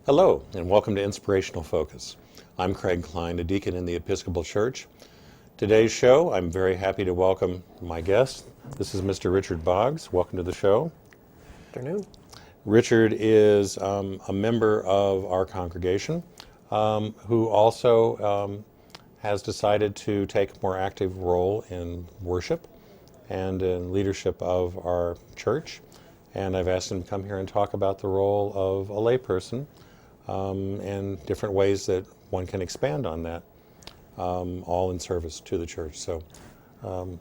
Hello, and welcome to Inspirational Focus. I'm Craig Klein, a deacon in the Episcopal Church. Today's show, I'm very happy to welcome my guest. This is Mr. Richard Boggs. Welcome to the show. Afternoon. Richard is a member of our congregation who also has decided to take a more active role in worship and in leadership of our church. And I've asked him to come here and talk about the role of a layperson and different ways that one can expand on that, all in service to the church. So I'm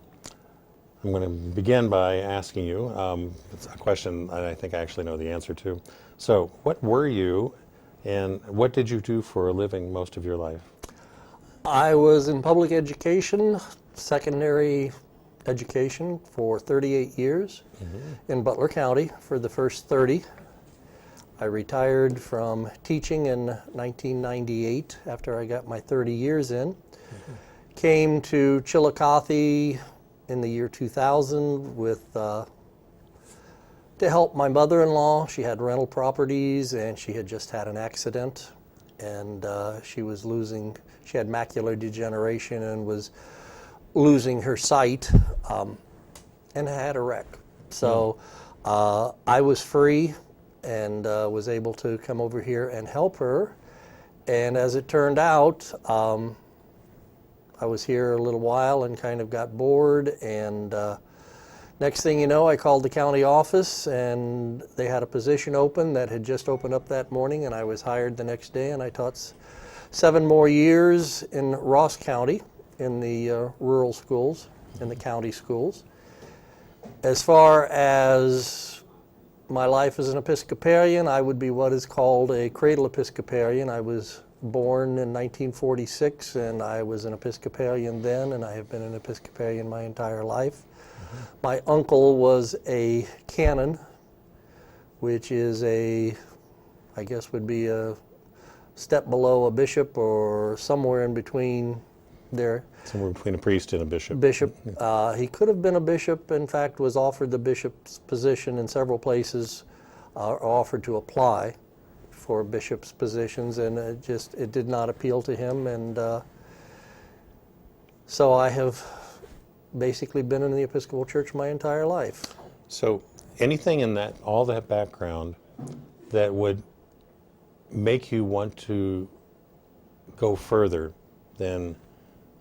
going to begin by asking you it's a question that I think I actually know the answer to. So what were you and what did you do for a living most of your life? I was in public education, secondary education for 38 years in Butler County for the first 30. I retired from teaching in 1998 after I got my 30 years in. Came to Chillicothe in the year 2000 with to help my mother-in-law. She had rental properties and she had just had an accident, and she had macular degeneration and was losing her sight and had a wreck. So I was free and was able to come over here and help her. And as it turned out, I was here a little while and kind of got bored, and next thing you know, I called the county office and they had a position open that had just opened up that morning, and I was hired the next day, and I taught 7 more years in Ross County in the rural schools, in the county schools. As far as my life as an Episcopalian, I would be what is called a cradle Episcopalian. I was born in 1946, and I was an Episcopalian then, and I have been an Episcopalian my entire life. My uncle was a canon, which is I guess would be a step below a bishop or somewhere in between there. Somewhere between a priest and a bishop. He could have been a bishop. In fact, was offered the bishop's position in several places, offered to apply for bishop's positions, and it did not appeal to him. And so I have basically been in the Episcopal Church my entire life. So anything in all that background that would make you want to go further than,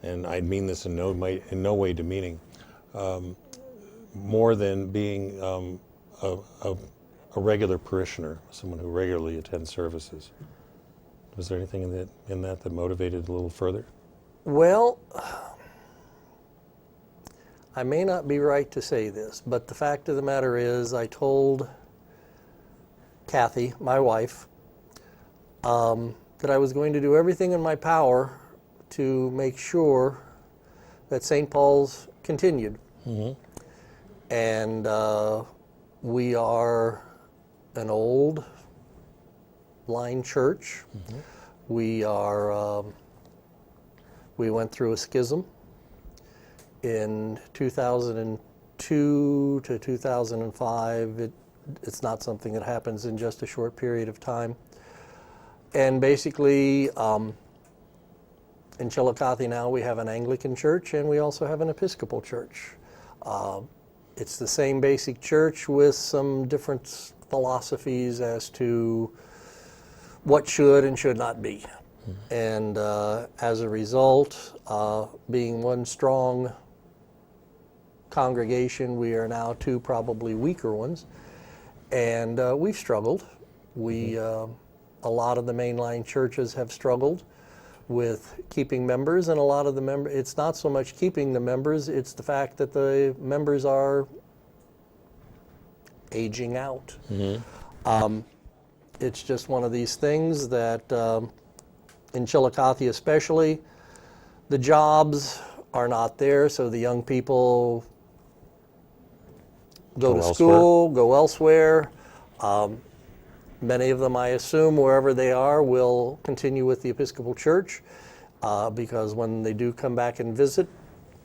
and I mean this in no way demeaning, more than being a regular parishioner, someone who regularly attends services. Was there anything in that motivated a little further? Well, I may not be right to say this, but the fact of the matter is I told Kathy, my wife, that I was going to do everything in my power to make sure that St. Paul's continued. And we are an old line church. We went through a schism in 2002 to 2005. It's not something that happens in just a short period of time. And basically, in Chillicothe now we have an Anglican church and we also have an Episcopal church. It's the same basic church with some different philosophies as to what should and should not be. And as a result, being one strong congregation, we are now 2 probably weaker ones. And we've struggled. A lot of the mainline churches have struggled with keeping members, and a lot of the members, it's not so much keeping the members, it's the fact that the members are aging out. It's just one of these things that in Chillicothe especially, the jobs are not there, so the young people go to school, go elsewhere. Many of them, I assume, wherever they are, will continue with the Episcopal Church because when they do come back and visit,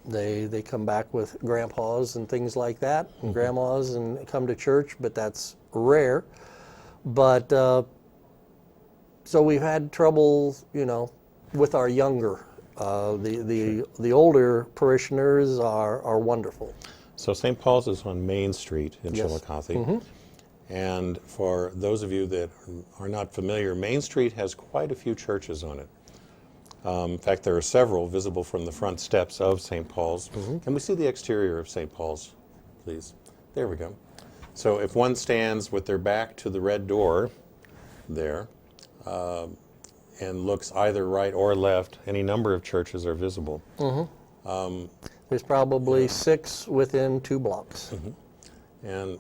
they come back with grandpas and things like that, and grandmas, and come to church, but that's rare. But So we've had trouble, with our younger. The older parishioners are wonderful. So St. Paul's is on Main Street in Yes. Chillicothe. And for those of you that are not familiar, Main Street has quite a few churches on it. In fact, there are several visible from the front steps of St. Paul's. Can we see the exterior of St. Paul's, please? There we go. So if one stands with their back to the red door there and looks either right or left, any number of churches are visible. There's probably 6 within 2 blocks. And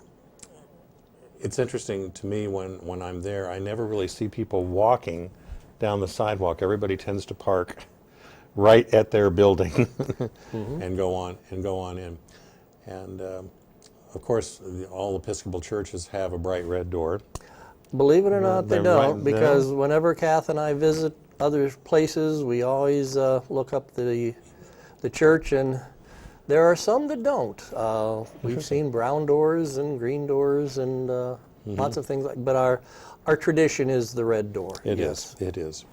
it's interesting to me when I'm there, I never really see people walking down the sidewalk. Everybody tends to park right at their building and go on in. And of course, all Episcopal churches have a bright red door. Believe it or not, they They're don't, right because whenever Kath and I visit other places, we always look up the church, and there are some that don't. We've seen brown doors and green doors and lots of things but our tradition is the red door. It is.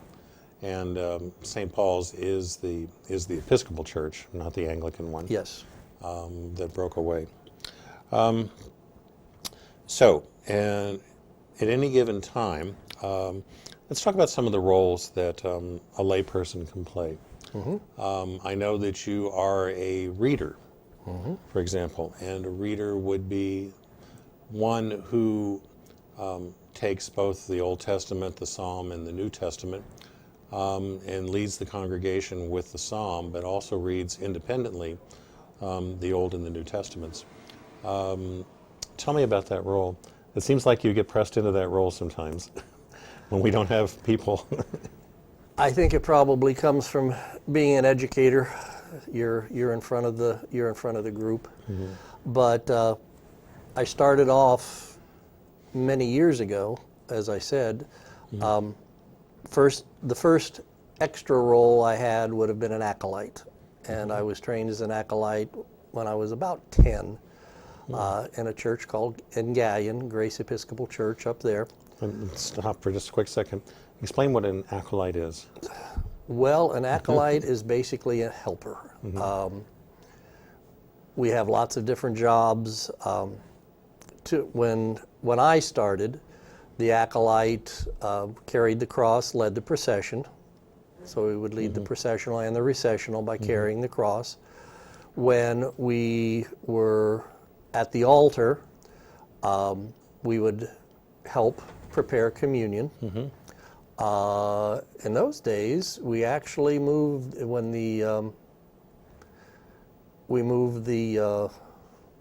And St. Paul's is the Episcopal Church, not the Anglican one. Yes. That broke away. And at any given time, let's talk about some of the roles that a layperson can play. I know that you are a reader, for example, and a reader would be one who takes both the Old Testament, the Psalm, and the New Testament, and leads the congregation with the Psalm, but also reads independently the Old and the New Testaments. Tell me about that role. It seems like you get pressed into that role sometimes when we don't have people. I think it probably comes from being an educator. You're in front of the group. But I started off many years ago, as I said. The first extra role I had would have been an acolyte, and I was trained as an acolyte when I was about 10 in a church called Engallion, Grace Episcopal Church up there. Stop for just a quick second. Explain what an acolyte is. Well, an acolyte is basically a helper. We have lots of different jobs. When I started, the acolyte carried the cross, led the procession. So we would lead the processional and the recessional by carrying the cross. When we were at the altar, we would help prepare communion. In those days, we actually moved the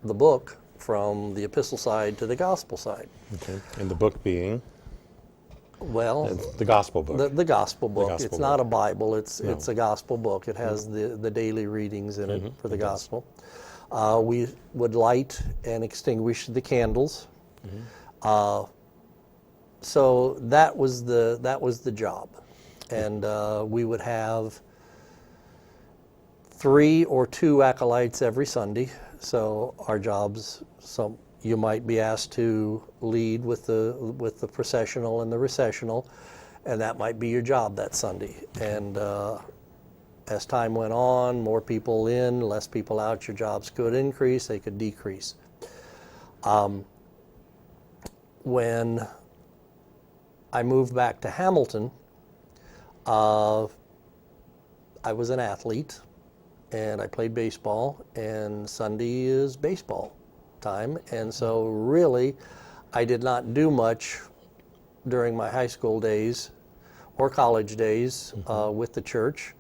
book from the epistle side to the gospel side. Okay. And the book being? Well, the gospel book. The gospel book. Gospel it's book. not a Bible. It's a gospel book. It has the daily readings in it for the gospel. We would light and extinguish the candles. So that was the job, and we would have 3 or 2 acolytes every Sunday. So our jobs, you might be asked to lead with the processional and the recessional, and that might be your job that Sunday. And as time went on, more people in, less people out, your jobs could increase, they could decrease. When I moved back to Hamilton, I was an athlete, and I played baseball, and Sunday is baseball time, and so really I did not do much during my high school days or college days with the church.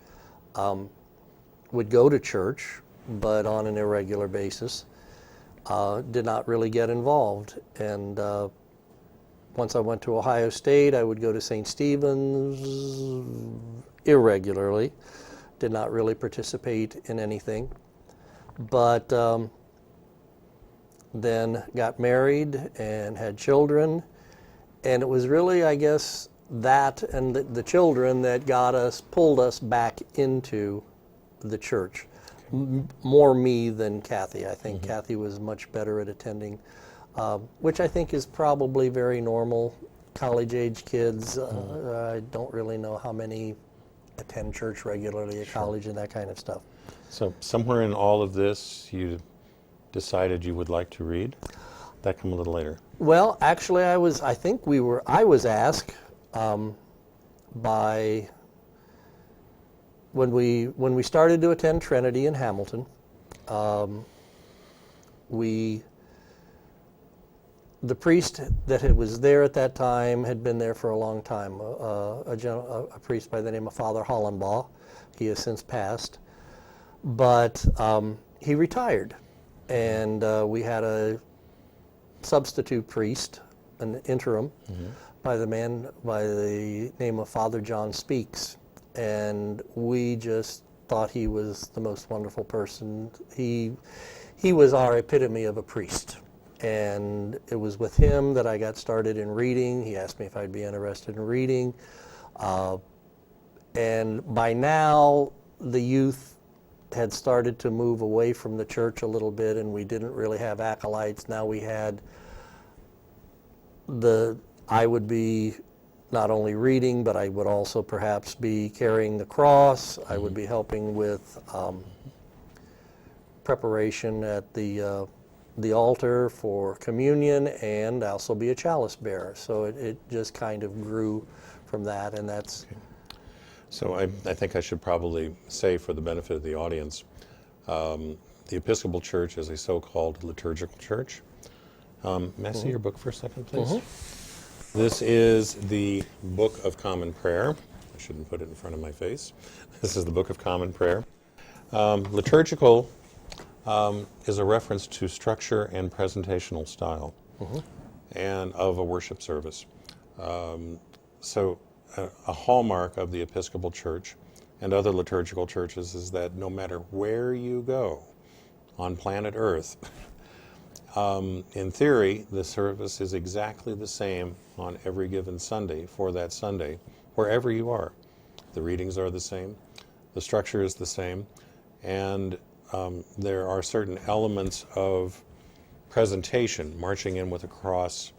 Would go to church, but on an irregular basis. Did not really get involved, and once I went to Ohio State, I would go to St. Stephen's irregularly. Did not really participate in anything. But then got married and had children. And it was really, I guess, that and the children that pulled us back into the church. More me than Kathy. I think Kathy was much better at attending, which I think is probably very normal college-age kids. I don't really know how many attend church regularly at college and that kind of stuff. So somewhere in all of this, you decided you would like to read? That come a little later. Well, actually, I was asked by when we started to attend Trinity in Hamilton. The priest that was there at that time had been there for a long time, a priest by the name of Father Hollenbaugh. He has since passed. But he retired, and we had a substitute priest, an interim, by the name of Father John Speaks. And we just thought he was the most wonderful person. He was our epitome of a priest. And it was with him that I got started in reading. He asked me if I'd be interested in reading. And by now, the youth had started to move away from the church a little bit, and we didn't really have acolytes. Now we had I would be not only reading, but I would also perhaps be carrying the cross. I would be helping with preparation at the altar for communion, and also be a chalice bearer. So it just kind of grew from that, and that's... Okay. So I think I should probably say, for the benefit of the audience, the Episcopal Church is a so-called liturgical church. May I see your book for a second, please? This is the Book of Common Prayer. I shouldn't put it in front of my face. This is the Book of Common Prayer. Liturgical is a reference to structure and presentational style and of a worship service. So a hallmark of the Episcopal Church and other liturgical churches is that no matter where you go on planet Earth, in theory, the service is exactly the same on every given Sunday for that Sunday, wherever you are. The readings are the same, the structure is the same, and there are certain elements of presentation, marching in with a cross,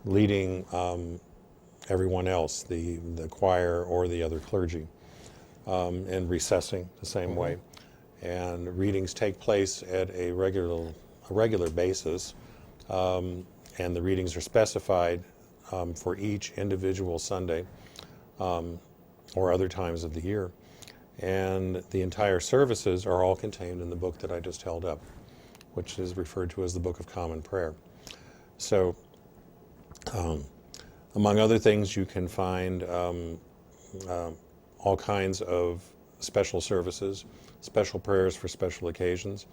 leading everyone else, the choir or the other clergy, and recessing the same way. And readings take place at a regular basis, and the readings are specified for each individual Sunday or other times of the year. And the entire services are all contained in the book that I just held up, which is referred to as the Book of Common Prayer. So, among other things, you can find all kinds of special services, special prayers for special occasions,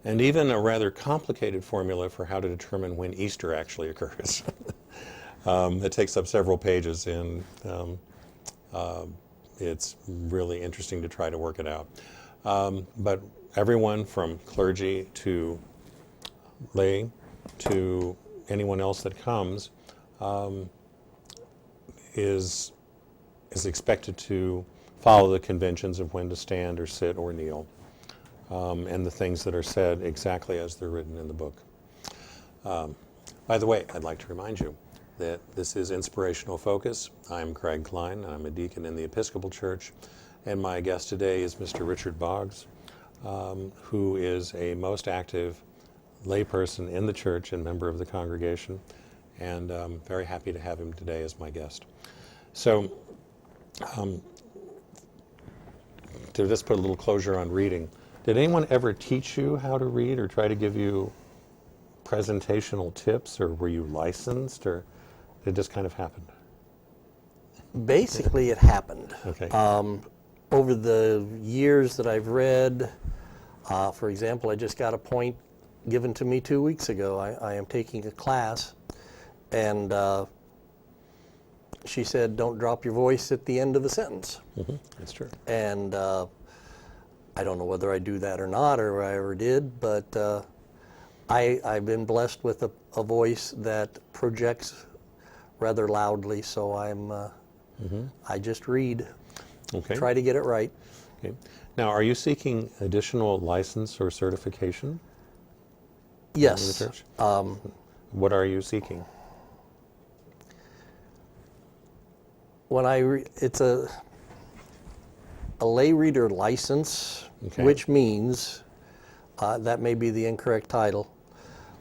and even a rather complicated formula for how to determine when Easter actually occurs. It takes up several pages, and it's really interesting to try to work it out. But everyone from clergy to lay to anyone else that comes is expected to follow the conventions of when to stand or sit or kneel, and the things that are said exactly as they're written in the book. By the way, I'd like to remind you that this is Inspirational Focus. I'm Craig Klein. I'm a deacon in the Episcopal Church, and my guest today is Mr. Richard Boggs, who is a most active layperson in the church and member of the congregation, and I'm very happy to have him today as my guest. So, to just put a little closure on reading, did anyone ever teach you how to read or try to give you presentational tips, or were you licensed, or it just kind of happened? Basically, it happened. Okay. Over the years that I've read, for example, I just got a point given to me 2 weeks ago. I am taking a class, and she said, "Don't drop your voice at the end of the sentence." That's true. And I don't know whether I do that or not, or I ever did, but I've been blessed with a voice that projects rather loudly, so I just read. Okay. Try to get it right. Okay. Now, are you seeking additional license or certification? Yes. In the church? What are you seeking? it's a lay reader license, Okay. which means, that may be the incorrect title,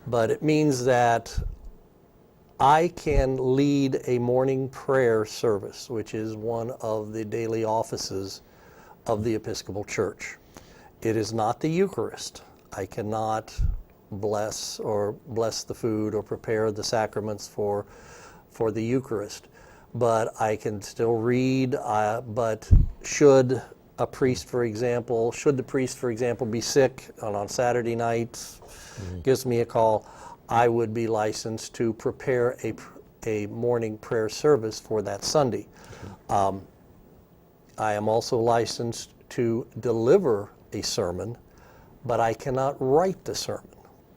but it means that I can lead a morning prayer service, which is one of the daily offices of the Episcopal Church. It is not the Eucharist. I cannot bless the food or prepare the sacraments for the Eucharist, but I can still read. But should the priest, for example, be sick on Saturday nights, gives me a call, I would be licensed to prepare a morning prayer service for that Sunday. I am also licensed to deliver a sermon, but I cannot write the sermon.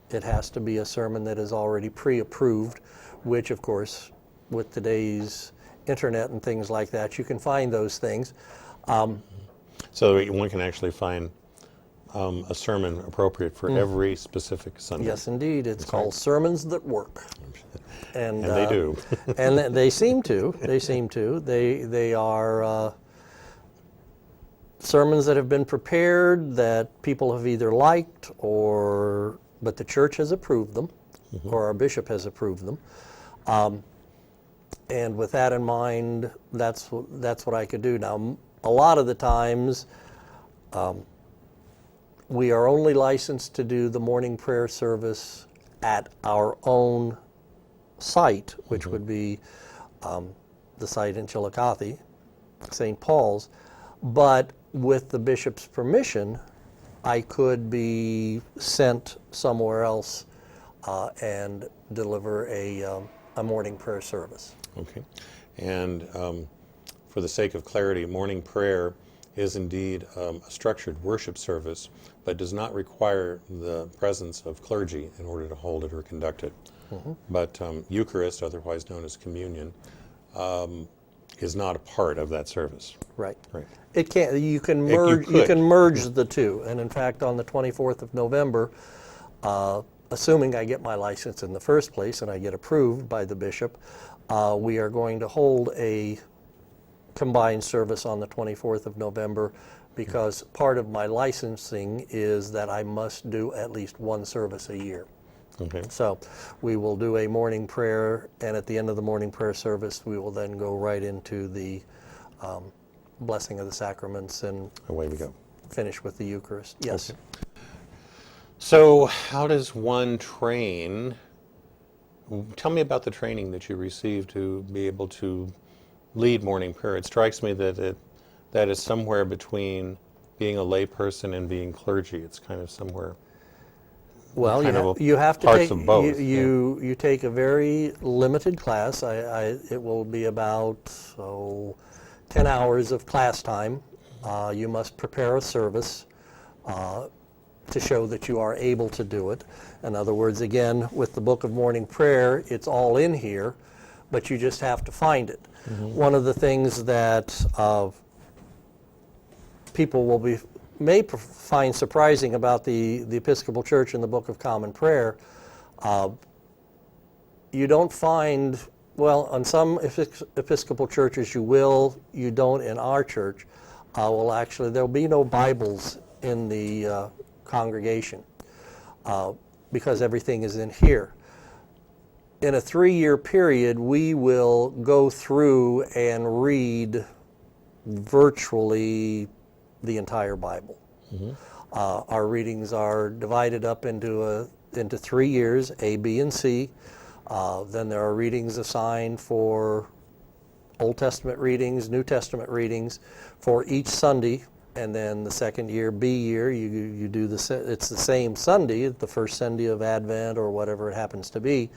It has to be a sermon that is already pre-approved, which, of course, with today's internet and things like that, you can find those things. So one can actually find a sermon appropriate for every specific Sunday. Yes, indeed. It's called Sermons That Work. And they do. And they seem to. They are sermons that have been prepared that people have either liked but the church has approved them, or our bishop has approved them. And with that in mind, that's what I could do. Now, a lot of the times, we are only licensed to do the morning prayer service at our own site, which would be the site in Chillicothe, St. Paul's. But with the bishop's permission, I could be sent somewhere else and deliver a morning prayer service. Okay. And for the sake of clarity, morning prayer is indeed a structured worship service, but does not require the presence of clergy in order to hold it or conduct it. But Eucharist, otherwise known as communion, is not a part of that service. Right. Right. It can. You can You merge. You could. can merge the two. And in fact, on the 24th of November, assuming I get my license in the first place and I get approved by the bishop, we are going to hold a combined service on the 24th of November, because part of my licensing is that I must do at least one service a year. Okay. So we will do a morning prayer, and at the end of the morning prayer service, we will then go right into the blessing of the sacraments and Away we go. finish with the Eucharist. Yes. Okay. So how does one train? Tell me about the training that you received to be able to lead morning prayer. It strikes me that that is somewhere between being a layperson and being clergy. It's kind of somewhere. Well, you have to parts take of both. you take a very limited class. It will be about 10 hours of class time. You must prepare a service to show that you are able to do it. In other words, again, with the Book of Morning Prayer, it's all in here, but you just have to find it. One of the things that people may find surprising about the Episcopal Church and the Book of Common Prayer, you don't find, well, on some Episcopal churches you don't in our church. Well, actually, there'll be no Bibles in the congregation because everything is in here. In a 3-year period, we will go through and read virtually the entire Bible. Our readings are divided up into 3 years, A, B, and C. Then there are readings assigned for Old Testament readings, New Testament readings for each Sunday. And then the second year, B year, you do it's the same Sunday, the first Sunday of Advent or whatever it happens to be,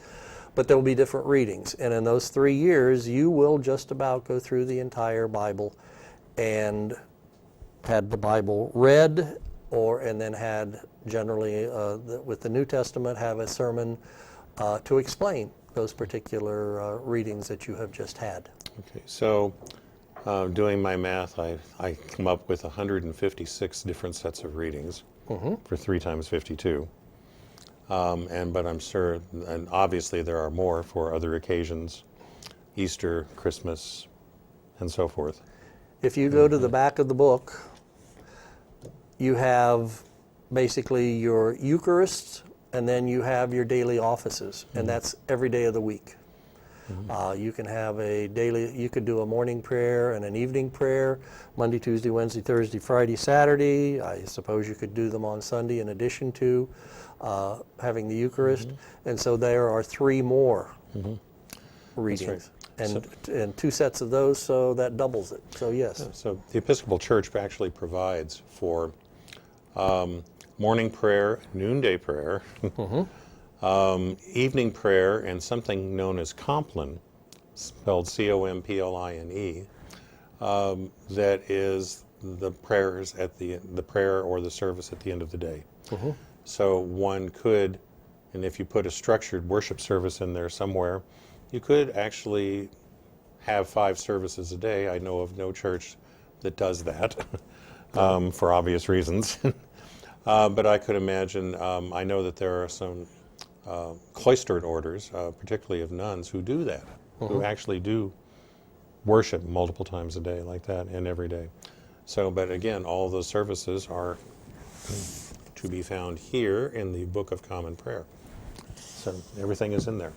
but there will be different readings. And in those 3 years, you will just about go through the entire Bible and had the Bible read, and then had generally, with the New Testament, have a sermon to explain those particular readings that you have just had. Okay, so doing my math, I come up with 156 different sets of readings for 3 times 52. But I'm sure, and obviously there are more for other occasions, Easter, Christmas, and so forth. If you go to the back of the book, you have basically your Eucharist, and then you have your daily offices, and that's every day of the week. You can have you could do a morning prayer and an evening prayer, Monday, Tuesday, Wednesday, Thursday, Friday, Saturday. I suppose you could do them on Sunday in addition to having the Eucharist. And so there are 3 more readings. And 2 sets of those, so that doubles it. So yes. Yeah, so the Episcopal Church actually provides for morning prayer, noonday prayer, evening prayer, and something known as Compline, spelled C-O-M-P-L-I-N-E, that is the prayers at the prayer or the service at the end of the day. So one could, and if you put a structured worship service in there somewhere, you could actually have 5 services a day. I know of no church that does that for obvious reasons. But I could imagine, I know that there are some cloistered orders, particularly of nuns, who do that, who actually do worship multiple times a day like that and every day. So, but again, all those services are to be found here in the Book of Common Prayer. So everything is in there.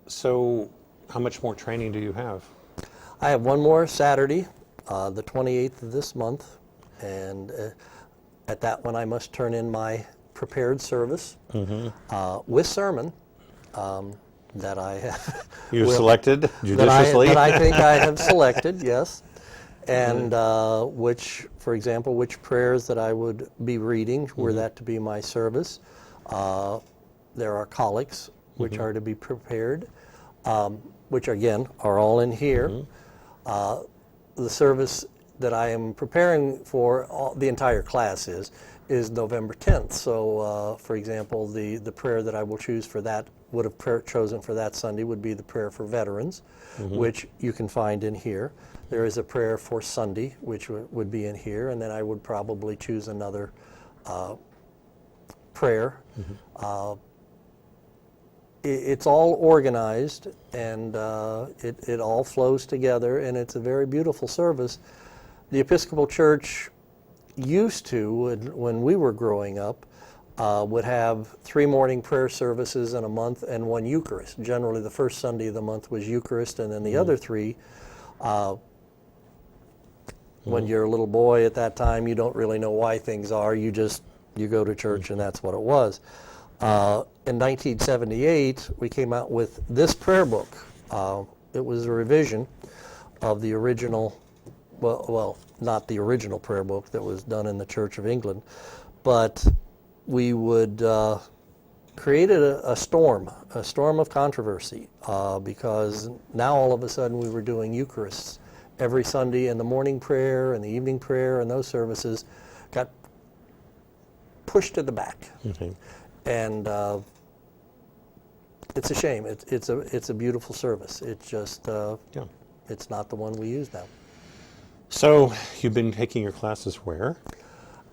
So how much more training do you have? I have one more Saturday, the 28th of this month, and at that one I must turn in my prepared service with sermon that I have. You've selected judiciously? That I think I have selected, yes. And which, for example, which prayers that I would be reading, were that to be my service. There are collects, which are to be prepared, which again are all in here. The service that I am preparing for, the entire class is November 10th. So, for example, the prayer that I will choose for that, would have chosen for that Sunday would be the prayer for veterans, which you can find in here. There is a prayer for Sunday, which would be in here, and then I would probably choose another prayer. It's all organized, and it all flows together, and it's a very beautiful service. The Episcopal Church used to, when we were growing up, would have 3 morning prayer services in a month and 1 Eucharist. Generally, the first Sunday of the month was Eucharist, and then the other 3, when you're a little boy at that time, you don't really know why things are. You go to church, and that's what it was. In 1978, we came out with this prayer book. It was a revision of the original, well, not the original prayer book that was done in the Church of England, but we would create a storm of controversy, because now all of a sudden we were doing Eucharists every Sunday, and the morning prayer and the evening prayer and those services got pushed to the back. And it's a shame. It's a beautiful service. It's just it's not the one we use now. So you've been taking your classes where?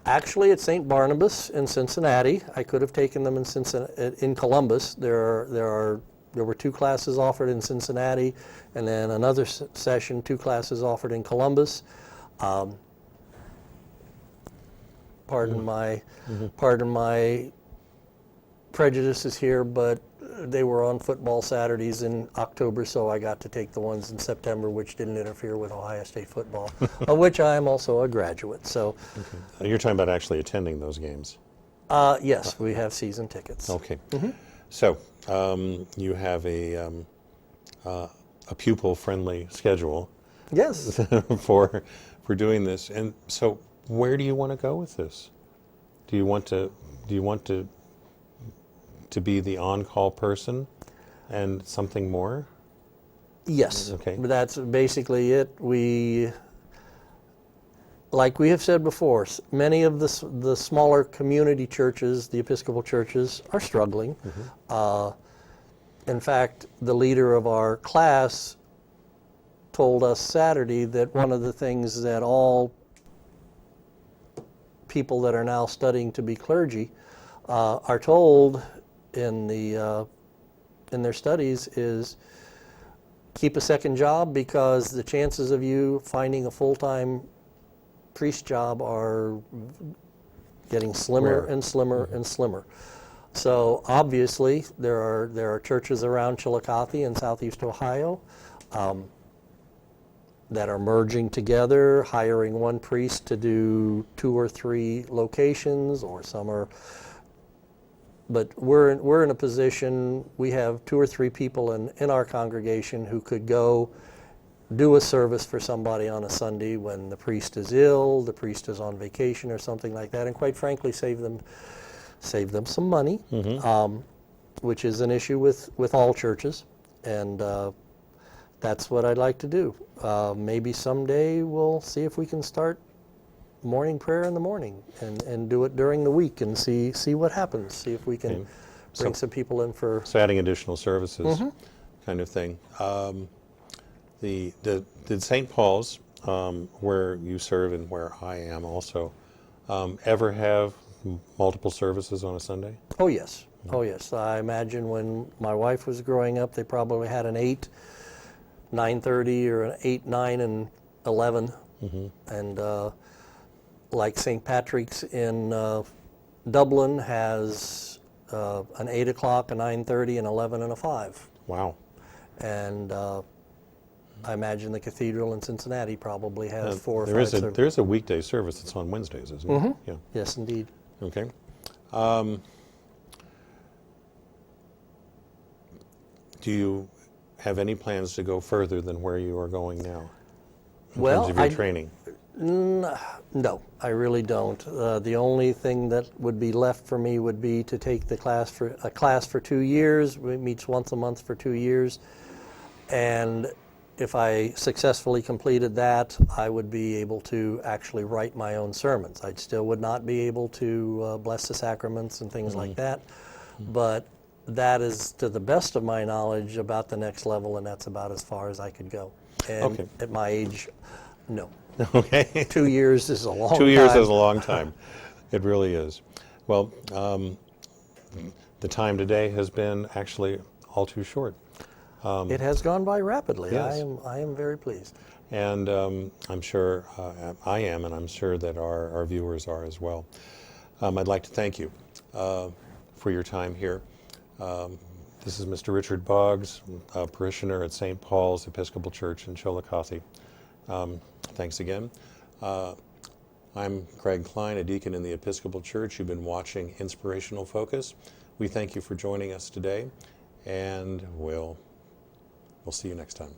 Actually, at St. Barnabas in Cincinnati. I could have taken them in Columbus. There were 2 classes offered in Cincinnati, and then another session, 2 classes offered in Columbus. Pardon my prejudices here, but they were on football Saturdays in October, so I got to take the ones in September, which didn't interfere with Ohio State football, of which I am also a graduate. So, You're talking about actually attending those games? Yes, we have season tickets. Okay. So you have a pupil-friendly schedule. Yes. for doing this, and so where do you want to go with this? Do you want to be the on-call person and something more? Yes. Okay. That's basically it. Like we have said before, many of the smaller community churches, the Episcopal churches, are struggling. In fact, the leader of our class told us Saturday that one of the things that all people that are now studying to be clergy are told in their studies is keep a second job because the chances of you finding a full-time priest job are getting slimmer Rare. and slimmer and slimmer. So obviously there are churches around Chillicothe in southeast Ohio that are merging together, hiring one priest to do 2 or 3 locations, or some are. But we're in a position, we have 2 or 3 people in our congregation who could go do a service for somebody on a Sunday when the priest is ill, the priest is on vacation or something like that, and quite frankly save them some money, which is an issue with all churches, and that's what I'd like to do. Maybe someday we'll see if we can start morning prayer in the morning and do it during the week and see what happens. See if we can bring some people in for... So adding additional services kind of thing. Did St. Paul's, where you serve and where I am also, ever have multiple services on a Sunday? Oh, yes. Oh, yes. I imagine when my wife was growing up, they probably had an 8, 9:30, or an 8, 9, and 11. And like St. Patrick's in Dublin has an 8 o'clock, a 9:30, an 11, and a 5. Wow. And I imagine the cathedral in Cincinnati probably has 4 or 5 services. There is a weekday service that's on Wednesdays, isn't it? Yeah. Yes, indeed. Okay. Do you have any plans to go further than where you are going now in terms of your training? No, I really don't. The only thing that would be left for me would be to take a class for 2 years. It meets once a month for 2 years, and if I successfully completed that, I would be able to actually write my own sermons. I still would not be able to bless the sacraments and things like that, but that is, to the best of my knowledge, about the next level, and that's about as far as I could go. And at my age, no. Okay. 2 years is a long time. 2 years is a long time. It really is. Well, the time today has been actually all too short. It has gone by rapidly. Yes. I am very pleased. And I'm sure I am, and I'm sure that our viewers are as well. I'd like to thank you for your time here. This is Mr. Richard Boggs, a parishioner at St. Paul's Episcopal Church in Chillicothe. Thanks again. I'm Craig Klein, a deacon in the Episcopal Church. You've been watching Inspirational Focus. We thank you for joining us today, and we'll see you next time.